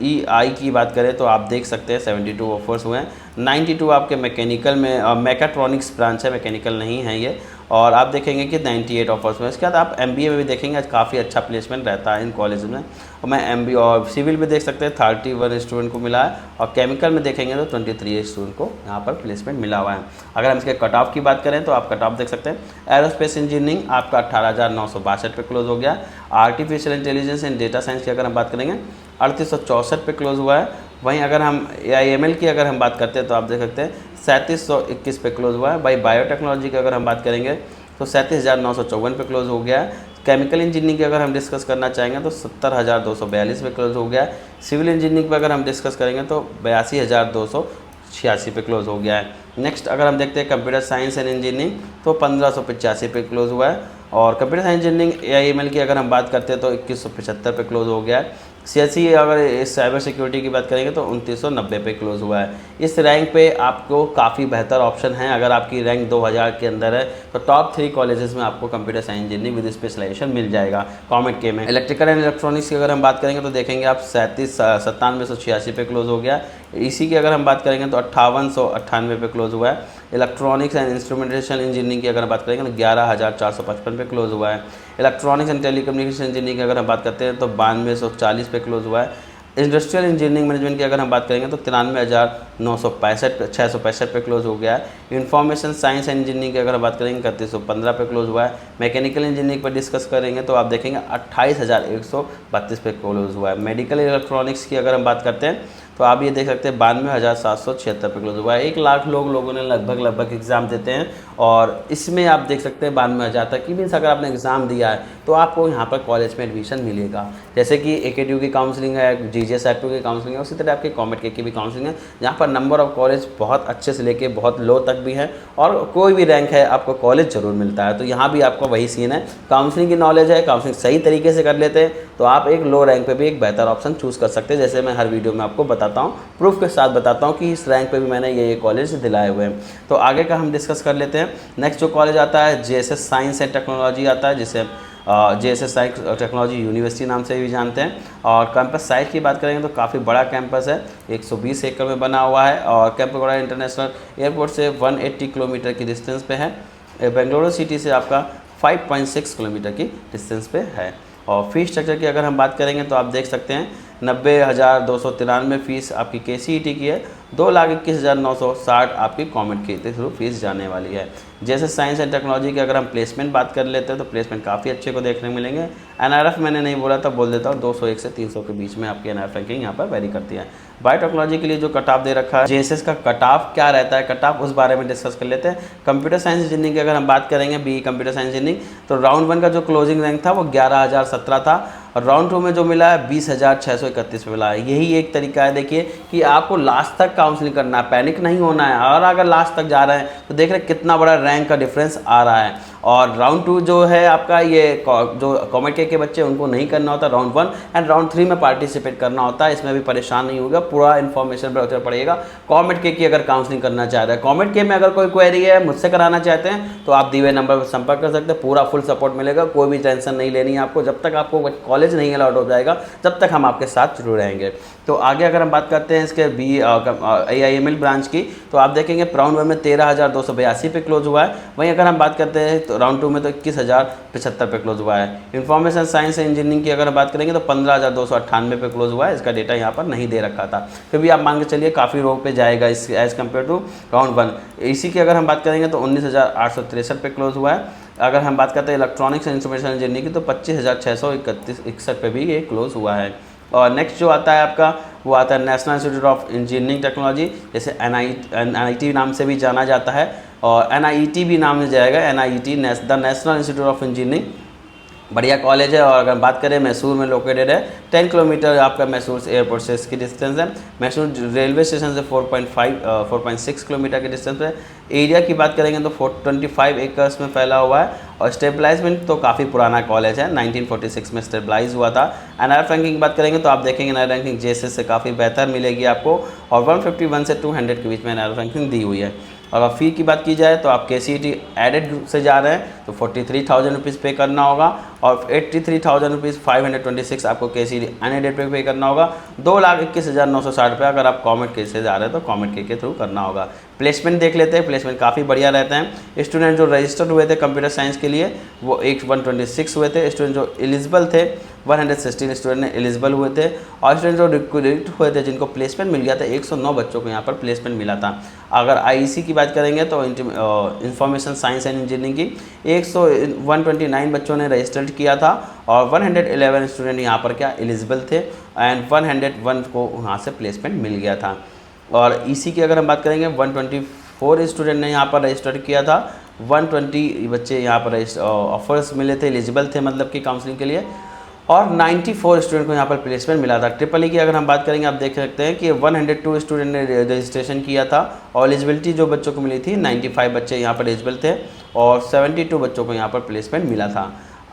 ईआई की बात करें तो आप देख सकते हैं 72 ऑफर्स हुए हैं। 92 आपके मैकेनिकल में, मैकाट्रॉनिक्स ब्रांच है, मैकेनिकल नहीं है ये। और आप देखेंगे कि 98 ऑफर्स हुए। इसके बाद आप एमबीए में भी देखेंगे काफ़ी अच्छा प्लेसमेंट रहता है इन कॉलेज में। और मैं एमबीए और सिविल में देख सकते हैं 31 स्टूडेंट को मिला है, और केमिकल में देखेंगे तो 23 स्टूडेंट को यहाँ पर प्लेसमेंट मिला हुआ है। अगर हम इसके कट ऑफ की बात करें तो आप कट ऑफ देख सकते हैं। एरोस्पेस इंजीनियरिंग आपका 18,962 पे क्लोज हो गया। Artificial intelligence and data science की अगर हम बात करेंगे 3864 पे क्लोज हुआ है। वहीं अगर हम AIML की अगर हम बात करते हैं तो आप देख सकते हैं 3721 पे क्लोज हुआ है। भाई बायोटेक्नोलॉजी की अगर हम बात करेंगे तो 37,954 पे क्लोज हो गया है। केमिकल इंजीनियरिंग की अगर हम डिस्कस करना चाहेंगे तो 70,242 पे क्लोज हो गया है। सिविल इंजीनियरिंग पर अगर हम डिस्कस करेंगे तो 82,286 पे क्लोज हो गया है। नेक्स्ट अगर हम देखते हैं कंप्यूटर साइंस एंड इंजीनियरिंग तो 1585 पे क्लोज हुआ है। और कंप्यूटर साइंस इंजीनियरिंग AIML की अगर हम बात करते हैं तो 2175 पे क्लोज हो गया है। CSE अगर साइबर सिक्योरिटी की बात करेंगे तो 2990 पे क्लोज हुआ है। इस रैंक पे आपको काफ़ी बेहतर ऑप्शन है। अगर आपकी रैंक 2000 के अंदर है तो टॉप 3 कॉलेजेस में आपको computer science engineering with specialization मिल जाएगा कॉमेट के में। इलेक्ट्रिकल एंड इलेक्ट्रॉनिक्स की अगर हम बात करेंगे तो देखेंगे आप 9786 पे क्लोज हो गया। इसी की अगर हम बात करेंगे तो 5898 पे क्लोज हुआ है। इलेक्ट्रॉनिक्स एंड इंस्ट्रूमेंटेशन इंजीनियरिंग की अगर बात करेंगे तो 11,455 पे क्लोज हुआ है। इलेक्ट्रॉनिक्स एंड टेलीकम्युनिकेशन इंजीनियरिंग की अगर हम बात करते हैं तो 9240 पे क्लोज हुआ है। इंडस्ट्रियल इंजीनियरिंग मैनेजमेंट की अगर हम बात करेंगे तो 93,665 पे क्लोज हो गया है। इंफॉर्मेशन साइंस एंड इंजीनियरिंग की अगर हम बात करेंगे 3115 पे क्लोज हुआ है। मैकेनिकल इंजीनियरिंग पर डिस्कस करेंगे तो आप देखेंगे 28,132 पे क्लोज हुआ है। मेडिकल इलेक्ट्रॉनिक्स की अगर हम बात करते हैं तो आप ये देख सकते हैं 92,776 पे क्लोज हुआ है। 1 लाख लोगों ने लगभग एग्ज़ाम देते हैं, और इसमें आप देख सकते हैं 92,000 तक की मीन्स अगर आपने एग्ज़ाम दिया है तो आपको यहाँ पर कॉलेज में एडमिशन मिलेगा। जैसे कि AKTU की काउंसलिंग है, GJS Act 2 की काउंसलिंग है, उसी तरह आपके कॉमेट के की भी काउंसलिंग है, जहाँ पर नंबर ऑफ कॉलेज बहुत अच्छे से लेके बहुत लो तक भी है, और कोई भी रैंक है आपको कॉलेज ज़रूर मिलता है। तो यहाँ भी आपको वही सीन है, काउंसलिंग की नॉलेज है, काउंसलिंग सही तरीके से कर लेते हैं तो आप एक लो रैंक पे भी एक बेहतर ऑप्शन चूज़ कर सकते हैं। जैसे मैं हर वीडियो में आपको बताता हूँ, प्रूफ के साथ बताता हूँ कि इस रैंक पे भी मैंने ये कॉलेज दिलाए हुए हैं। तो आगे का हम डिस्कस कर लेते हैं। नेक्स्ट जो कॉलेज आता है JSS साइंस एंड टेक्नोलॉजी आता है, जिसे JSS साइंस टेक्नोलॉजी यूनिवर्सिटी नाम से भी जानते हैं। और कैंपस साइज की बात करेंगे तो काफ़ी बड़ा कैंपस है, 120 एकड़ में बना हुआ है, और कैंपगोड़ा इंटरनेशनल एयरपोर्ट से 180 किलोमीटर की डिस्टेंस पे है। बेंगलुरु सिटी से आपका 5.6 किलोमीटर की डिस्टेंस पे है। और फीस स्ट्रक्चर की अगर हम बात करेंगे तो आप देख सकते हैं 90,293 फीस आपकी KCET की है, 2,21,960 आपकी कॉमेट के थ्रू फीस जाने वाली है। जैसे साइंस एंड टेक्नोलॉजी की अगर हम प्लेसमेंट बात कर लेते हैं तो प्लेसमेंट काफ़ी अच्छे को देखने को मिलेंगे। NRF मैंने नहीं बोला था, बोल देता हूँ, 201 से 300 के बीच में आपकी NRF रैंकिंग यहाँ पर वेरी करती है। बायोटेक्नोलॉजी के लिए जो कट ऑफ दे रखा है, JSS का कट ऑफ क्या रहता है, कट ऑफ उस बारे में डिस्कस कर लेते हैं। कंप्यूटर साइंस इंजीनियरिंग की अगर हम बात करेंगे, BE कंप्यूटर साइंस इंजीनियरिंग, तो राउंड 1 का जो क्लोजिंग रैंक था वो 11,017 था, और राउंड 2 में जो मिला है 20,631 पे मिला है। यही एक तरीका है देखिए कि आपको लास्ट तक काउंसलिंग करना है, पैनिक नहीं होना है, और अगर लास्ट तक जा रहे हैं तो देख रहे हैं कितना बड़ा रैंक का डिफरेंस आ रहा है। और राउंड 2 जो है आपका, ये जो कॉमेट के बच्चे उनको नहीं करना होता, राउंड 1 एंड राउंड 3 में पार्टिसिपेट करना होता है। इसमें भी परेशान नहीं होगा, पूरा इन्फॉर्मेशन पर पड़ेगा। कॉमेट के की अगर काउंसलिंग करना चाह रहे हैं, कॉमेट के में अगर कोई क्वेरी है, मुझसे कराना चाहते हैं तो आप दिए हुए नंबर पर संपर्क कर सकते हैं, पूरा फुल सपोर्ट मिलेगा। कोई भी टेंशन नहीं लेनी है आपको, जब तक आपको कॉलेज नहीं अलाउड हो जाएगा जब तक हम आपके साथ जुड़े रहेंगे। तो आगे अगर हम बात करते हैं इसके AIML ब्रांच की, तो आप देखेंगे राउंड 1 में 13,282 पे क्लोज हुआ है। वहीं अगर हम बात करते हैं तो राउंड 2 में तो 21,075 पे क्लोज हुआ है। इन्फॉर्मेशन साइंस एंड इंजीनियरिंग की अगर बात करेंगे तो 15,298 पे क्लोज हुआ है। इसका डेटा यहाँ पर नहीं दे रखा था, फिर भी आप मान के चलिए काफ़ी रो पे जाएगा इस एज़ कम्पेयर टू राउंड 1। इसी की अगर हम बात करेंगे तो 19,863 पे क्लोज हुआ है। अगर हम बात करते हैं इलेक्ट्रॉनिक्स एंड इंस्ट्रूमेंटेशन इंजीनियरिंग की तो 25,661 पे भी ये क्लोज हुआ है। और नेक्स्ट जो आता है आपका, वो आता है national institute of engineering technology, जैसे NIT नाम से भी जाना जाता है, और NIET भी नाम में जाएगा, NIET the national institute of engineering. बढ़िया कॉलेज है। और अगर बात करें मैसूर में लोकेटेड है, 10 किलोमीटर आपका मैसूर से एयरपोर्ट से इसकी डिस्टेंस है। मैसूर रेलवे स्टेशन से 4.6 किलोमीटर के डिस्टेंस पे। एरिया की बात करेंगे तो 425 एकर्स में फैला हुआ है। और स्टेबलाइजमेंट तो काफ़ी पुराना कॉलेज है, 1946 में स्टेबलाइज हुआ था। NRF रैंकिंग की बात करेंगे तो आप देखेंगे NRF रैंकिंग JSS से काफ़ी बेहतर मिलेगी आपको, और 151 से 200 के बीच में NRF रैंकिंग दी हुई है। अगर फ़ी की बात की जाए तो आप KCET एडेड से जा रहे हैं तो 43,000 रुपीज़ पे करना होगा और 83,000 रुपीज़ 526 आपको KCET अनएडेड पे करना होगा। 2,21,960 रुपये अगर आप कॉमेट के से जा रहे हैं तो कॉमेट के थ्रू करना होगा। प्लेसमेंट देख लेते हैं, प्लेसमेंट काफ़ी बढ़िया रहते हैं। स्टूडेंट जो रजिस्टर्ड हुए थे कंप्यूटर साइंस के लिए वो 126 हुए थे। स्टूडेंट जो एलिजिबल थे 116 स्टूडेंट ने एलिजिबल हुए थे और स्टूडेंट जो रिक्रूट हुए थे जिनको प्लेसमेंट मिल गया था 109 बच्चों को यहाँ पर प्लेसमेंट मिला था। अगर IEC की बात करेंगे तो इंफॉर्मेशन साइंस एंड इंजीनियरिंग की 129 बच्चों ने रजिस्टर्ड किया था और 111 स्टूडेंट यहाँ पर क्या एलिजिबल थे एंड 101 को वहाँ से प्लेसमेंट मिल गया था। और EC की अगर हम बात करेंगे 124 स्टूडेंट ने यहाँ पर रजिस्टर किया था, 120 बच्चे यहाँ पर ऑफर्स मिले थे, एलिजिबल थे मतलब कि काउंसलिंग के लिए और 94 स्टूडेंट को यहाँ पर प्लेसमेंट मिला था। ट्रिपल ई की अगर हम बात करेंगे आप देख सकते हैं कि 102 स्टूडेंट ने रजिस्ट्रेशन किया था और एलिजिबिलिटी जो बच्चों को मिली थी 95 बच्चे यहाँ पर एलिजिबल थे और 72 बच्चों को यहाँ पर प्लेसमेंट मिला था।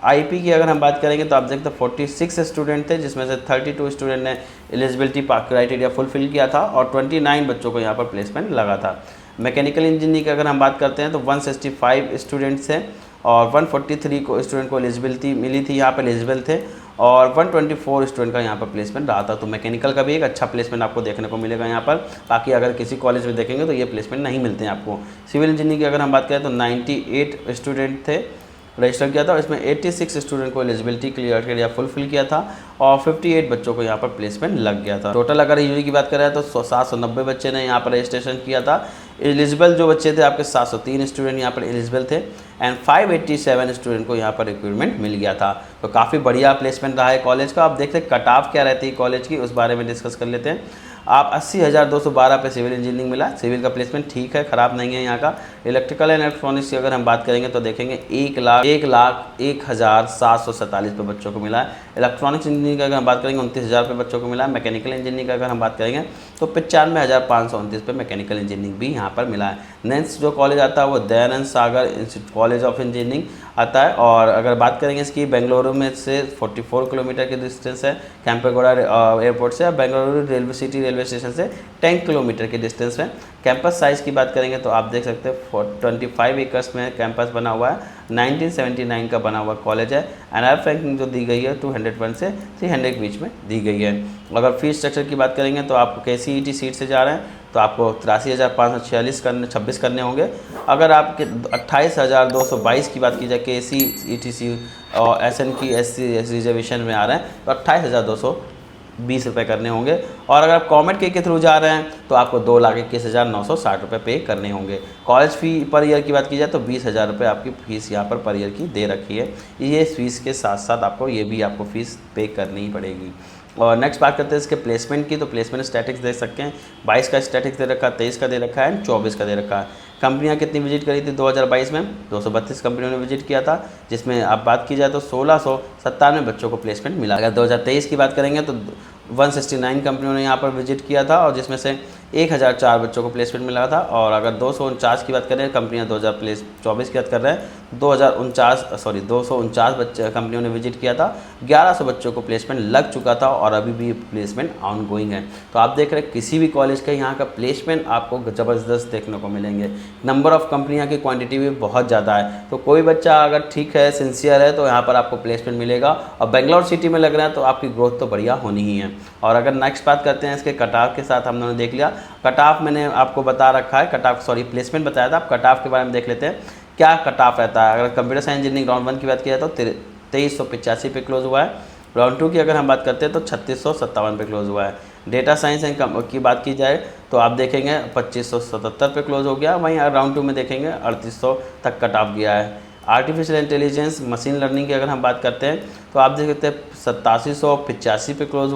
IP की अगर हम बात करेंगे तो आप देखते हैं 46 स्टूडेंट थे जिसमें से 32 स्टूडेंट ने एलिजिबिलिटी क्राइटेरिया फुलफिल किया था और 29 बच्चों को यहाँ पर प्लेसमेंट लगा था। मैकेनिकल इंजीनियरिंग की अगर हम बात करते हैं तो 165 स्टूडेंट्स हैं और 143 को स्टूडेंट को एलिजिबिलिटी मिली थी, यहाँ पर एलिजिबल थे और 124 स्टूडेंट का यहाँ पर प्लेसमेंट रहा था। तो मैकेनिकल का भी एक अच्छा प्लेसमेंट आपको देखने को मिलेगा यहाँ पर। बाकी अगर किसी कॉलेज में देखेंगे तो ये प्लेसमेंट नहीं मिलते हैं आपको। सिविल इंजीनियरिंग की अगर हम बात करें तो 98 स्टूडेंट थे रजिस्टर किया था और इसमें 86 स्टूडेंट को एलिजिबिलिटी क्लियर किया फुलफिल किया था और 58 बच्चों को यहाँ पर प्लेसमेंट लग गया था। टोटल अगर यूजी की बात करें तो 790 बच्चे ने यहाँ पर रजिस्ट्रेशन किया था। एलिजिबल जो बच्चे थे आपके 703 स्टूडेंट यहाँ पर एलिजिबल थे एंड 587 स्टूडेंट को यहाँ पर रिक्रूटमेंट मिल गया था। तो काफ़ी बढ़िया प्लेसमेंट रहा है कॉलेज का। अब देखते हैं कट ऑफ क्या रहती है कॉलेज की, उस बारे में डिस्कस कर लेते हैं। आप 80,212 पे सिविल इंजीनियरिंग मिला। सिविल का प्लेसमेंट ठीक है, ख़राब नहीं है यहाँ का। इलेक्ट्रिकल एंड इलेक्ट्रॉनिक्स की अगर हम बात करेंगे तो देखेंगे 1,01,747 पे बच्चों को मिला है। इलेक्ट्रॉनिक्स इंजीनियरिंग की अगर हम बात करेंगे 29,000 पे बच्चों को मिला है। मैकेनिकल इंजीनियरिंग की अगर हम बात करेंगे तो 95,529 पे मैकेनिकल इंजीनियरिंग भी यहाँ पर मिला है। नेक्स्ट जो कॉलेज आता है वो दयानंद सागर कॉलेज ऑफ इंजीनियरिंग आता है और अगर बात करेंगे इसकी बेंगलुरु में से 44 किलोमीटर की डिस्टेंस है केम्पेगौड़ा एयरपोर्ट से। Bengaluru railway city railway station से 10 किलोमीटर की डिस्टेंस है। कैंपस साइज़ की बात करेंगे तो आप देख सकते हैं 25 एकर्स में कैंपस बना हुआ है। 1979 का बना हुआ कॉलेज है। एनआरएफ रैंकिंग जो दी गई है 201 से 300 के बीच में दी गई है। अगर फीस स्ट्रक्चर की बात करेंगे तो आप KCET सीट से जा रहे हैं तो आपको 83,546 करने होंगे। अगर आपके 28,222 की बात की जाए KCET और SN की SC रिजर्वेशन में आ रहे हैं तो 28,220 रुपये करने होंगे। और अगर आप कॉमेट के थ्रू जा रहे हैं तो आपको 2,21,960 रुपये पे करने होंगे। कॉलेज फ़ी पर ईयर की बात की जाए तो 20,000 रुपये आपकी फ़ीस यहाँ पर ईयर की दे रखी है। ये फीस के साथ साथ आपको ये भी आपको फ़ीस पे करनी ही पड़ेगी। और नेक्स्ट बात करते हैं इसके प्लेसमेंट की। तो प्लेसमेंट स्टैटिक्स देख सकते हैं 22 का स्टैटिक्स दे रखा है, 23 का दे रखा है, 24 का दे रखा है। कंपनियां कितनी विजिट करी थी 2022 में 232 कंपनियों ने विजिट किया था, जिसमें अब बात की जाए तो 1697 बच्चों को प्लेसमेंट मिला। अगर 2023 की बात करेंगे तो 169 कंपनियों ने यहाँ पर विजिट किया था और जिसमें से 1004 बच्चों को प्लेसमेंट मिला था। और अगर 249 की बात करें कंपनियां 2024 की बात कर रहे हैं 249 बच्चे कंपनियों ने विजिट किया था। 1100 बच्चों को प्लेसमेंट लग चुका था और अभी भी प्लेसमेंट ऑन गोइंग है। तो आप देख रहे हैं किसी भी कॉलेज का यहाँ का प्लेसमेंट आपको ज़बरदस्त देखने को मिलेंगे। नंबर ऑफ़ कंपनियाँ की क्वांटिटी भी बहुत ज़्यादा है। तो कोई बच्चा अगर ठीक है सिंसियर है तो यहाँ पर आपको प्लेसमेंट मिलेगा। और बेंगलोर सिटी में लग रहा है तो आपकी ग्रोथ तो बढ़िया होनी ही है। और अगर नेक्स्ट बात करते हैं इसके कट ऑफ के साथ, हम लोगों ने देख लिया कट ऑफ, मैंने आपको बता रखा है प्लेसमेंट बताया था। आप कट ऑफ के बारे में देख लेते हैं क्या कट ऑफ रहता है। अगर कंप्यूटर साइंस इंजीनियरिंग राउंड 1 की बात की जाए तो 2385 पे क्लोज हुआ है। राउंड 2 की अगर हम बात करते हैं तो 3657 पे क्लोज हुआ है। डेटा साइंस की बात की जाए तो आप देखेंगे 2577 पे क्लोज हो गया। वहीं राउंड 2 में देखेंगे 3800 तक कट ऑफ गया है। आर्टिफिशियल इंटेलिजेंस मशीन लर्निंग की अगर हम बात करते हैं तो आप देख सकते हैं 8785 पे क्लोज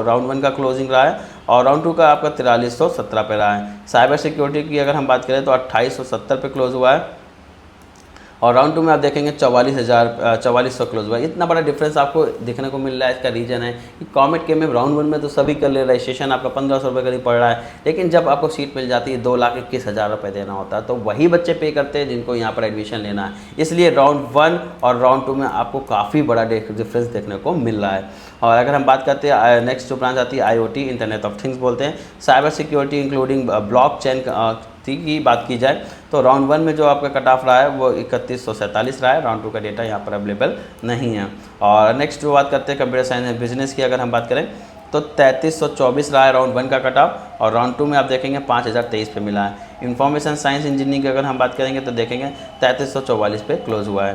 राउंड 1 का क्लोजिंग रहा है और राउंड 2 का आपका 4317 पे रहा है। साइबर सिक्योरिटी की अगर हम बात करें तो 2870 पे क्लोज हुआ है और राउंड 2 में आप देखेंगे 4400 क्लोज हुआ है। इतना बड़ा डिफरेंस आपको देखने को मिल रहा है। इसका रीज़न है कि कॉमेट के में राउंड 1 में तो सभी कर ले, रजिस्ट्रेशन आपका 1500 रुपये करीब पड़ रहा है, लेकिन जब आपको सीट मिल जाती है 2,21,000 रुपये देना होता है। तो वही बच्चे पे करते हैं जिनको यहाँ पर एडमिशन लेना है। इसलिए राउंड 1 और राउंड 2 में आपको काफ़ी बड़ा डिफरेंस देखने को मिल रहा है। और अगर हम बात करते हैं नेक्स्ट जो ब्रांच आती है IoT इंटरनेट ऑफ थिंग्स बोलते हैं। साइबर सिक्योरिटी इंक्लूडिंग ब्लॉकचेन की बात की जाए तो राउंड 1 में जो आपका कट ऑफ रहा है वो 3147 रहा है। राउंड 2 का डेटा यहाँ पर अवेलेबल नहीं है। और नेक्स्ट जो बात करते हैं कंप्यूटर साइंस एंड बिजनेस की, अगर हम बात करें तो 3324 रहा है राउंड 1 का कट ऑफ, और राउंड 2 में आप देखेंगे 5023 पे मिला है। इंफॉर्मेशन साइंस इंजीनियरिंग की अगर हम बात करेंगे तो देखेंगे 3344 पे क्लोज हुआ है।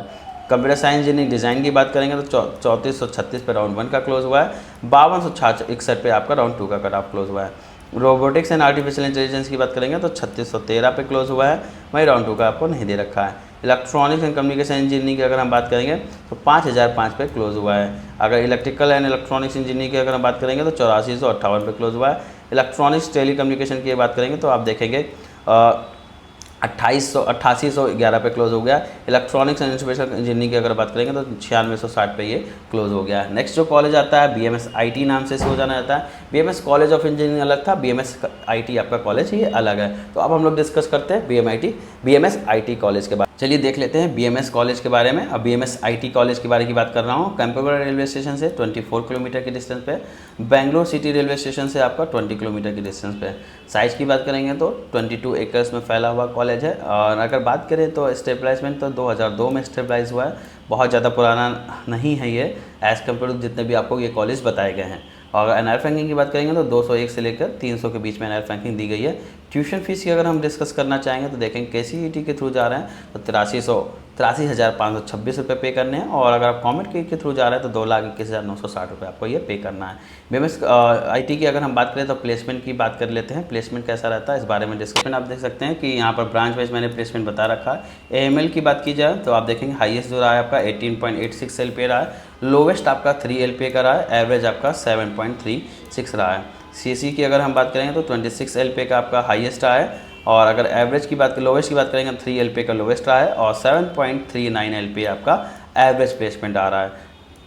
कंप्यूटर साइंस इंजीनियरिंग डिज़ाइन की बात करेंगे तो 3436 पे राउंड 1 का क्लोज हुआ है। 5261 पे आपका राउंड 2 का कट ऑफ क्लोज हुआ है। रोबोटिक्स एंड आर्टिफिशियल इंटेलिजेंस की बात करेंगे तो 3613 पे क्लोज हुआ है, वहीं राउंड 2 का आपको नहीं दे रखा है। इलेक्ट्रॉनिक्स एंड कम्युनिकेशन इंजीनियरिंग की अगर हम बात करेंगे तो 5005 पे क्लोज हुआ है। अगर इलेक्ट्रिकल एंड इलेक्ट्रॉनिक्स इंजीनियरिंग की अगर हम बात करेंगे तो 8458 पे क्लोज हुआ है। इलेक्ट्रॉनिक्स टेली कम्युनिकेशन की बात करेंगे तो आप देखेंगे 8811 पे क्लोज हो गया। इलेक्ट्रॉनिक्स एंड इंस्ट्रूमेंटेशन इंजीनियरिंग की अगर बात करेंगे तो 9660 पे ये क्लोज हो गया है। नेक्स्ट जो कॉलेज आता है BMS IT नाम से इसको जाना जाता है। BMS कॉलेज ऑफ इंजीनियरिंग अलग था, BMS IT आपका कॉलेज ये अलग है। तो अब हम लोग डिस्कस करते हैं BMS IT कॉलेज के बारे में। चलिए देख लेते हैं BMS कॉलेज के बारे में। अब BMS IT कॉलेज के बारे की बात कर रहा हूँ। कैंपेगौड़ा रेलवे स्टेशन से 24 किलोमीटर की डिस्टेंस पे, बेंगलोर सिटी रेलवे स्टेशन से आपका 20 किलोमीटर की डिस्टेंस पे। साइज़ की बात करेंगे तो 22 एकर्स में फैला हुआ कॉलेज है। और अगर बात करें तो स्टेबलाइजमेंट तो 2002 में स्टेबलाइज हुआ है, बहुत ज़्यादा पुराना नहीं है ये एज़ कम्पेयर टू जितने भी आपको ये कॉलेज बताए गए हैं। और एनआईआर रैंकिंग की बात करेंगे तो 201 से लेकर 300 के बीच में एनआईआर रैंकिंग दी गई है। ट्यूशन फीस की अगर हम डिस्कस करना चाहेंगे तो देखेंगे KCET के थ्रू जा रहे हैं तो 83,526 रुपये पे करने हैं, और अगर आप कॉमेट के थ्रू जा रहे हैं तो 2,21,960 रुपये आपको ये पे करना है। BMS IT की अगर हम बात करें तो प्लेसमेंट की बात कर लेते हैं। प्लेसमेंट कैसा रहता है इस बारे में डिस्कशन आप देख सकते हैं कि यहाँ पर ब्रांच वाइज मैंने प्लेसमेंट बता रखा है। AML की बात की जाए तो आप देखेंगे हाईएस्ट जो रहा है आपका 18.86 LPA रहा है, लोवेस्ट आपका 3 LPA का रहा है, एवरेज आपका 7.36 रहा है। CSE की अगर हम बात करेंगे तो 26 LPA का आपका हाईएस्ट रहा है, और अगर एवरेज की बात लोवेस्ट की बात करेंगे 3 LPA का लोवेस्ट रहा है, और 7.39 LPA आपका एवरेज प्लेसमेंट आ रहा है।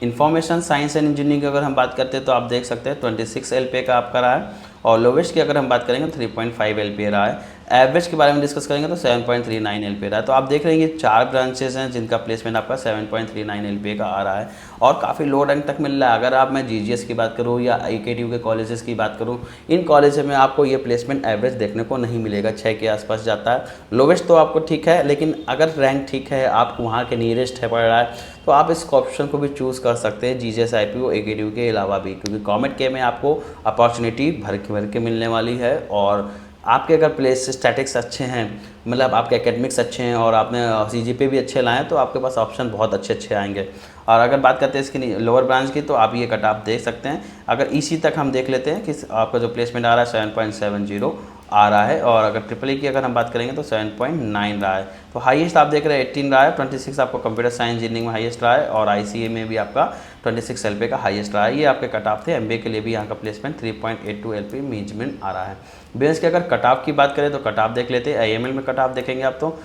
इंफॉर्मेशन साइंस एंड इंजीनियरिंग की अगर हम बात करते हैं तो आप देख सकते हैं 26 LPA का आपका रहा है, और लोवेस्ट की अगर हम बात करेंगे 3.5 LPA रहा है। एवरेज के बारे में डिस्कस करेंगे तो 7.39 LPA रहा है। तो आप देख रहे हैं ये 4 ब्रांचेस हैं जिनका प्लेसमेंट आपका 7.39 LPA का आ रहा है, और काफ़ी लो रैंक तक मिल रहा है। अगर आप मैं GGS की बात करूँ या AKTU के कॉलेजेस की बात करूँ, इन कॉलेज में आपको ये प्लेसमेंट एवरेज देखने को नहीं मिलेगा, 6 के आसपास जाता है। लोवेस्ट तो आपको ठीक है, लेकिन अगर रैंक ठीक है, आप वहाँ के नियरेस्ट है पड़ रहा है, तो आप इस ऑप्शन को भी चूज़ कर सकते हैं GGS IPO AKTU के अलावा भी, क्योंकि कॉमेट के में आपको अपॉर्चुनिटी भर के मिलने वाली है। और आपके अगर प्लेस स्टैटिक्स अच्छे हैं, मतलब आपके एकेडमिक्स अच्छे हैं और आपने CGPA भी अच्छे लाए हैं, तो आपके पास ऑप्शन बहुत अच्छे आएंगे। और अगर बात करते हैं इसकी लोअर ब्रांच की तो आप ये कट ऑफ देख सकते हैं। अगर EC तक हम देख लेते हैं कि आपका जो प्लेसमेंट आ रहा है 7.70 आ रहा है, और अगर EEE की अगर हम बात करेंगे तो 7.9 रहा है। तो हाईएस्ट आप देख रहे हैं 18 रहा है, 26 आपको कंप्यूटर साइंस इंजीनियरिंग में हाईएस्ट रहा है, और ICA में भी आपका 26 LPA का हाईएस्ट रहा है। ये आपके कट ऑफ थे। MBA के लिए भी यहाँ का प्लेसमेंट 3.82 LPA मीजमेंट आ रहा है। BMS की अगर कट ऑफ की बात करें तो कट ऑफ देख लेते हैं। IML में कट ऑफ देखेंगे आप तो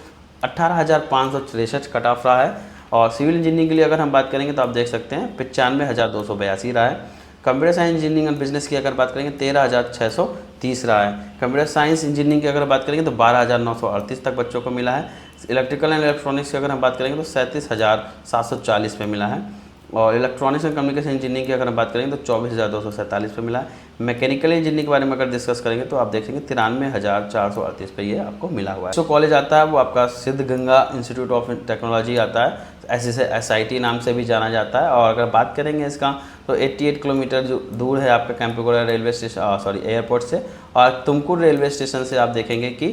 18,563 कट ऑफ रहा है, और सिविल इंजीनियरिंग के लिए अगर हम बात करेंगे तो आप देख सकते हैं 95,282 रहा है। कंप्यूटर साइंस इंजीनियरिंग और बिजनेस की अगर बात करेंगे 13,630 रहा है। कंप्यूटर साइंस इंजीनियरिंग की अगर बात करेंगे तो 12,938 तक बच्चों को मिला है। इलेक्ट्रिकल एंड इलेक्ट्रॉनिक्स की अगर हम बात करेंगे तो 37,740 पे मिला है, और इलेक्ट्रॉनिक्स एंड कम्युनिकेशन इंजीनियरिंग की अगर हम बात करेंगे तो 24,247 पे मिला है। मैकेनिकल इंजीनियरिंग के बारे में अगर डिस्कस करेंगे तो आप देखेंगे 93,438 पे ये आपको मिला हुआ है। जो कॉलेज आता है वो आपका सिद्धगंगा इंस्टीट्यूट ऑफ टेक्नोलॉजी आता है, SIT नाम से भी जाना जाता है। और अगर बात करेंगे इसका तो 88 किलोमीटर जो दूर है आपका कैंपेगौड़ा रेलवे स्टेशन एयरपोर्ट से, और तुमकुर रेलवे स्टेशन से आप देखेंगे कि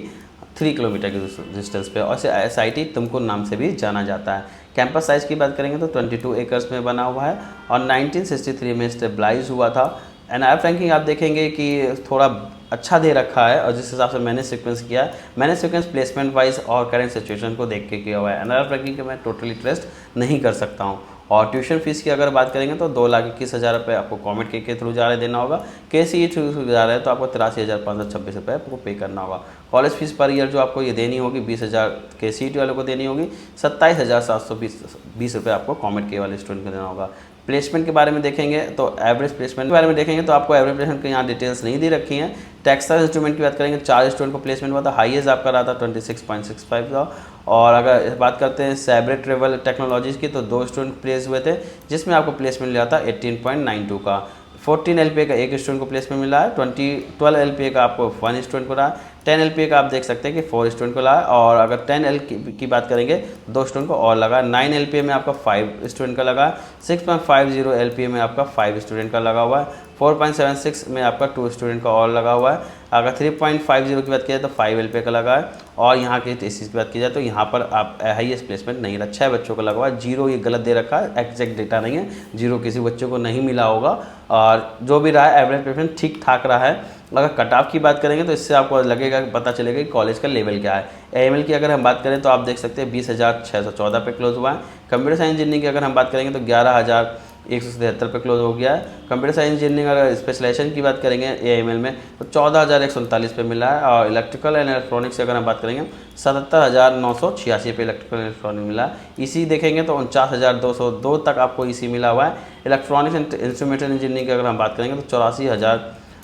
3 किलोमीटर के डिस्टेंस पे, और SIT तुमकुर नाम से भी जाना जाता है। कैंपस साइज़ की बात करेंगे तो 22 एकर्स में बना हुआ है, और 1963 में स्टेबलाइज हुआ था। एनआईआर रैंकिंग आप देखेंगे कि थोड़ा अच्छा दे रखा है, और जिस हिसाब से मैंने सीक्वेंस किया है, मैंने सीक्वेंस प्लेसमेंट वाइज और करंट सिचुएशन को देख के किया हुआ है। एनआईआर रैंकिंग के मैं टोटली ट्रस्ट नहीं कर सकता हूँ। और ट्यूशन फीस की अगर बात करेंगे तो 2,21,000 रुपये आपको कॉमेट के थ्रू जा रहे देना होगा। KCET थ्रू जा रहे हैं तो आपको 83,526 रुपये आपको पे करना होगा। कॉलेज फीस पर ईयर जो आपको ये देनी होगी 20,000 KCET वालों को देनी होगी, 27,720 रुपये आपको कॉमेट के वाले स्टूडेंट को देना होगा। प्लेसमेंट के बारे में देखेंगे तो एवरेज प्लेसमेंट के बारे में देखेंगे तो आपको एवरेज प्लेसमेंट की यहाँ डिटेल्स नहीं दे रखी हैं। टेक्सटाइल इंस्ट्रूमेंट की बात करेंगे 4 स्टूडेंट को प्लेसमेंट हुआ था, हाईएस्ट आपका रहा था 26.65 का। और अगर बात करते हैं सैब्रेट ट्रेवल टेक्नोलॉजीज़ की तो 2 स्टूडेंट प्लेस हुए थे, जिसमें आपको प्लेसमेंट लिया था 18.92 का। 14 LPA का एक स्टूडेंट को प्लेसमेंट मिला है, 12 LPA का आपको 1 स्टूडेंट को रहा है। 10 LPA का आप देख सकते हैं कि 4 स्टूडेंट को लगा, और अगर 10 L की बात करेंगे तो 2 स्टूडेंट को और लगा। 9 LPA में आपका 5 स्टूडेंट का लगा। 6.50 LPA में आपका 5 स्टूडेंट का लगा हुआ है। 4.76 में आपका 2 स्टूडेंट का और लगा हुआ है। अगर 3.50 की बात की जाए तो 5 LPA का लगा है। और यहाँ की टेसिस की बात की जाए तो यहाँ पर आप हाईएस्ट प्लेसमेंट नहीं रहा, 6 बच्चों को लगा हुआ है। 0 ये गलत दे रखा है, एग्जैक्ट डेटा नहीं है, 0 किसी बच्चों को नहीं मिला होगा। और जो भी रहा है एवरेज प्लेसमेंट ठीक ठाक रहा है। अगर कट ऑफ की बात करेंगे तो इससे आपको लगेगा, पता चलेगा कि कॉलेज का लेवल क्या है। AML की अगर हम बात करें तो आप देख सकते हैं 20,614 पे क्लोज हुआ है। कंप्यूटर साइंस इंजीनियरिंग की अगर हम बात करेंगे तो 11,177 पे क्लोज हो गया है। कंप्यूटर साइंस इंजीनियरिंग अगर स्पेशलाइजेशन की बात करेंगे AML में तो 14,139 पे मिला है। और इलेक्ट्रिकल एंड इलेक्ट्रॉनिक्स की अगर हम बात करेंगे 77,986 पे इलेक्ट्रिकल एंड इलेक्ट्रॉनिक मिला है। इसी देखेंगे तो 49,202 तक आपको इसी मिला हुआ है। इलेक्ट्रॉनिक्स एंड इंस्ट्रूमेंटेशन इंजीनियरिंग की अगर हम बात करेंगे तो 84,000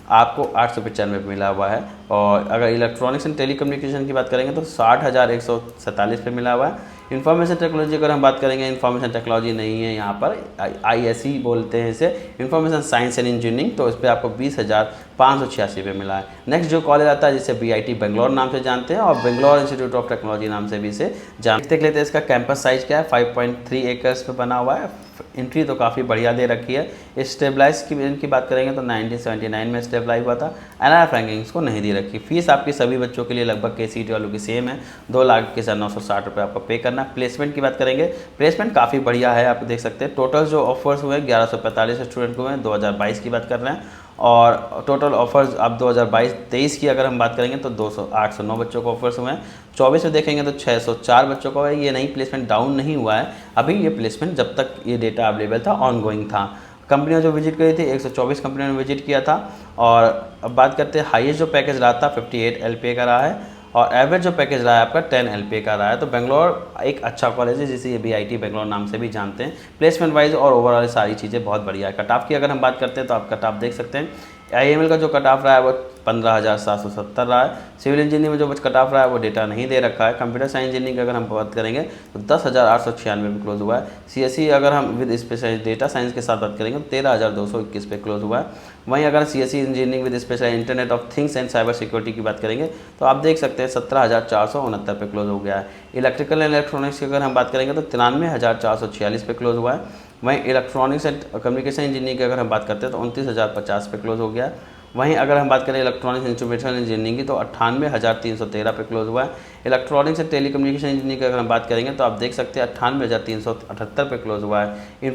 आपको 895 पे मिला हुआ है। और अगर इलेक्ट्रॉनिक्स एंड टेलीकम्युनिकेशन की बात करेंगे तो 60,147 पे मिला हुआ है। इन्फॉर्मेशन टेक्नोलॉजी अगर हम बात करेंगे, इन्फॉर्मेशन टेक्नोलॉजी नहीं है यहाँ पर, ISE बोलते हैं इसे, इन्फॉर्मेशन साइंस एंड इंजीनियरिंग, तो इस पर आपको 20,586 पे मिला है। नेक्स्ट जो कॉलेज आता है जिसे BIT बेंगलोर नाम से जानते हैं, और बेंगलोर इंस्टीट्यूट ऑफ टेक्नोलॉजी नाम से भी इसे जानते हैं। देख लेते हैं इसका कैंपस साइज क्या है। 5.3 एकर्स पे बना हुआ है। एंट्री तो काफ़ी बढ़िया दे रखी है। स्टेबलाइज की बात करेंगे तो 1979 में स्टेबलाइज हुआ था। NRF रैंकिंग्स को नहीं दे रखी। फीस आपकी सभी बच्चों के लिए लगभग KCET वालों की सेम है, 2,0960 आपको पे करना। प्लेसमेंट की बात करेंगे, प्लेसमेंट काफ़ी बढ़िया है, आप देख सकते हैं। टोटल जो ऑफर्स हुए 1145 स्टूडेंट को हुए, 2022 की बात कर रहे हैं। और टोटल ऑफर्स अब 2022-23 की अगर हम बात करेंगे तो 809 बच्चों को ऑफर्स हुए हैं। 24 में देखेंगे तो 604 बच्चों को है। ये नहीं, प्लेसमेंट डाउन नहीं हुआ है अभी, ये प्लेसमेंट जब तक ये डेटा अवेलेबल था ऑनगोइंग था। कंपनियां जो विजिट करी थी 124 कंपनियों ने विजिट किया था। और अब बात करते हैं हाईएस्ट जो पैकेज रहा था 58 LPA का रहा है, और एवरेज जो पैकेज रहा है आपका 10 LPA का रहा है। तो बेंगलोर एक अच्छा कॉलेज है जिसे ये BIT बेंगलोर नाम से भी जानते हैं। प्लेसमेंट वाइज और ओवरऑल सारी चीज़ें बहुत बढ़िया है। कट ऑफ की अगर हम बात करते हैं तो आप कट ऑफ देख सकते हैं। IML का जो कट ऑफ रहा है वो 15,770 रहा है। सिविल इंजीनियरिंग में जो कट ऑफ रहा है वो डेटा नहीं दे रखा है। कंप्यूटर साइंस इंजीनियरिंग की अगर हम बात करेंगे तो 10,896 पे क्लोज हुआ है। CSE अगर हम विद स्पेशल डेटा साइंस के साथ बात करेंगे तो 13,221 पे क्लोज हुआ है। वहीं अगर CSE engineering with special internet of things and cyber security की बात करेंगे तो आप देख सकते हैं 17,469 पे क्लोज हो गया है। इलेक्ट्रिकल एंड इलेक्ट्रॉनिक्स की अगर हम बात करेंगे तो 93,446 पे क्लोज हुआ है। वहीं इलेक्ट्रॉनिक्स एंड कम्युनिकेशन इंजीनियरिंग की अगर हम बात करते हैं तो 29,050 पे क्लोज हो गया है। वहीं अगर हम बात करें इलेक्ट्रॉनिक्स इंस्ट्रूमेंटेशन इंजीनियरिंग की तो 98,313 पे क्लोज हुआ है। इलेक्ट्रॉनिक्स एंड टेलीकम्युनिकेशन इंजीनियरिंग की अगर हम बात करेंगे तो आप देख सकते हैं 98,378 पे क्लोज हुआ है।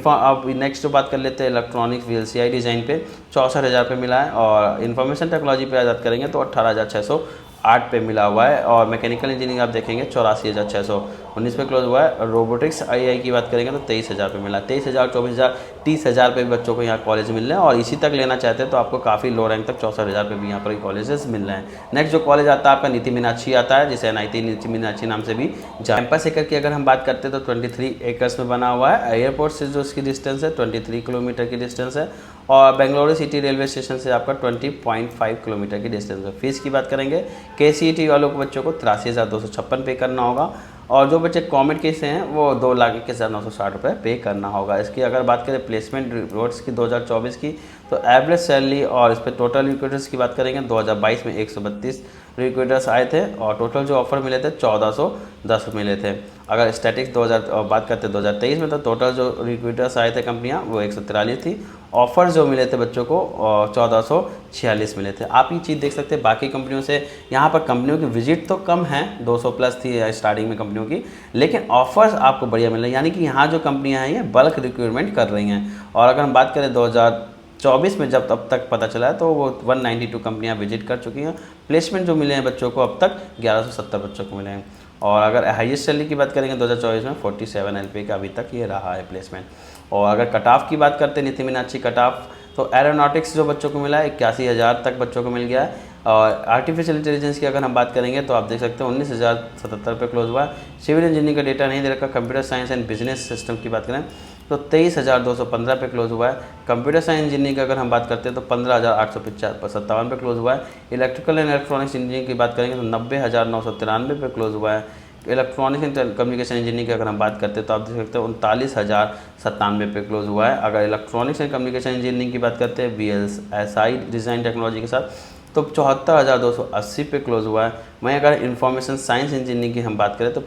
अब नेक्स्ट जो बात कर लेते हैं इलेक्ट्रॉनिक्स VLCI डिज़ाइन पे 64,000 पे मिला है। और इन्फॉर्मेशन टेक्नोलॉजी पे बात करेंगे तो 18,608 पे मिला हुआ है। और मैकेनिकल इंजीनियरिंग आप देखेंगे 84,619 पे क्लोज हुआ है। और रोबोटिक्स AI की बात करेंगे तो 23,000 पे मिला है। 23,000, 24,000, 30,000 पे भी बच्चों को यहाँ कॉलेज मिल रहे हैं। और इसी तक लेना चाहते हैं तो आपको काफ़ी लो रैंक तक 64,000 पे भी यहाँ पर कॉलेजेस मिल रहे हैं। नेक्स्ट जो कॉलेज आता है आपका नीति मीनाक्षी आता है, जिसे NIT नीति मीनाक्षी नाम से भी कैंपस एकड़ की अगर हम बात करते हैं तो 23 एकर्स में बना हुआ है। एयरपोर्ट से जो इसकी डिस्टेंस है 23 किलोमीटर की डिस्टेंस है। और बेंगलुरु सिटी रेलवे स्टेशन से आपका 20.5 किलोमीटर की डिस्टेंस है। फीस की बात करेंगे KCET वालों को बच्चों को 83,256 पे करना होगा। और जो बच्चे कॉमेड के से हैं वो 2,21,960 पे करना होगा। इसकी अगर बात करें प्लेसमेंट रिपोर्ट्स की 2024 की तो एवरेज सैलरी और इस पर टोटल रिक्रूटर्स की बात करेंगे 2022 में 132 रिक्रूटर्स आए थे और टोटल जो ऑफर मिले थे 1410 मिले थे। अगर स्टैटिक्स 2000 बात करते हैं 2023 में तो टोटल जो रिक्रूटर्स आए थे कंपनियां वो 143 थी। ऑफर जो मिले थे बच्चों को 1446 मिले थे। आप ये चीज़ देख सकते हैं बाकी कंपनियों से। यहाँ पर कंपनियों की विजिट तो कम है, 200 प्लस थी स्टार्टिंग में कंपनियों की, लेकिन ऑफर्स आपको बढ़िया मिल रहे हैं। यानी कि यहाँ जो कंपनियाँ हैं ये बल्क रिक्रूटमेंट कर रही हैं। और अगर हम बात करें 2024 में जब अब तक पता चला है तो वो 192 कंपनियाँ विजिट कर चुकी हैं। प्लेसमेंट जो मिले हैं बच्चों को अब तक 1170 बच्चों को मिले हैं। और अगर हाईएस्ट सैलरी की बात करेंगे 2024 में 47 LPA का अभी तक ये रहा है प्लेसमेंट। और अगर कट ऑफ की बात करते हैं नीति मीनाक्षी कट ऑफ तो एरोनॉटिक्स जो बच्चों को मिला है 81,000 तक बच्चों को मिल गया है। और आर्टिफिशियल इंटेलिजेंस की अगर हम बात करेंगे तो आप देख सकते हैं 19,077 पे क्लोज हुआ है। सिविल इंजीनियरिंग का डेटा नहीं दे रखा। Computer science and business system की बात करें तो 23,215 पे क्लोज हुआ है। कंप्यूटर साइंस इंजीनियरिंग की अगर हम बात करते हैं तो 15,857 पे क्लोज हुआ है। इलेक्ट्रिकल एंड इलेक्ट्रॉनिक्स इंजीनियरिंग की बात करेंगे तो 90,993 पे क्लोज हुआ है। इलेक्ट्रॉनिक्स एंड कम्युनिकेशन इंजीनियरिंग की अगर हम बात करते हैं तो आप देख सकते हैं 39,097 पे क्लोज हुआ है। अगर इलेक्ट्रॉनिक्स एंड कम्युनिकेशन इंजीनियरिंग की बात करते हैं VLSI डिज़ाइन टेक्नोलॉजी के साथ तो 74,280 पे क्लोज हुआ है। वहीं अगर इंफॉर्मेशन साइंस इंजीनियरिंग की हम बात करें तो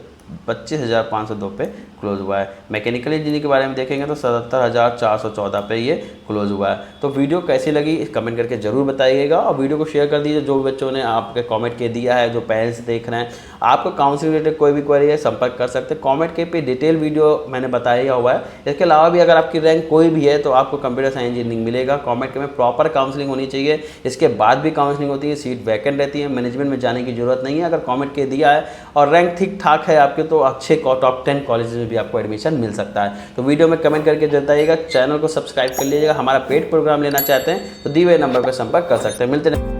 25,502 पे क्लोज हुआ है। मैकेनिकल इंजीनियरिंग के बारे में देखेंगे तो 77,414 पे ये क्लोज हुआ है। तो वीडियो कैसी लगी कमेंट करके ज़रूर बताइएगा और वीडियो को शेयर कर दीजिए। जो भी बच्चों ने आपके कमेंट के दिया है, जो पेरेंट्स देख रहे हैं, आपको काउंसलिंग रिलेटेड कोई भी क्वेरी है संपर्क कर सकते हैं। कमेंट के पे डिटेल वीडियो मैंने बताया हुआ है। इसके अलावा भी अगर आपकी रैंक कोई भी है तो आपको कंप्यूटर साइंस इंजीनियरिंग मिलेगा। कमेंट के में प्रॉपर काउंसलिंग होनी चाहिए, इसके बाद भी काउंसलिंग होती है, सीट वैकेंट रहती है, मैनेजमेंट में जाने की जरूरत नहीं है। अगर कमेंट के दिया है और रैंक ठीक ठाक है आपके तो अच्छे टॉप 10 कॉलेज में भी आपको एडमिशन मिल सकता है। तो वीडियो में कमेंट करके बताइएगा। चैनल को सब्सक्राइब कर लीजिएगा। हमारा पेड प्रोग्राम लेना चाहते हैं तो दिए हुए नंबर पर संपर्क कर सकते हैं। मिलते हैं।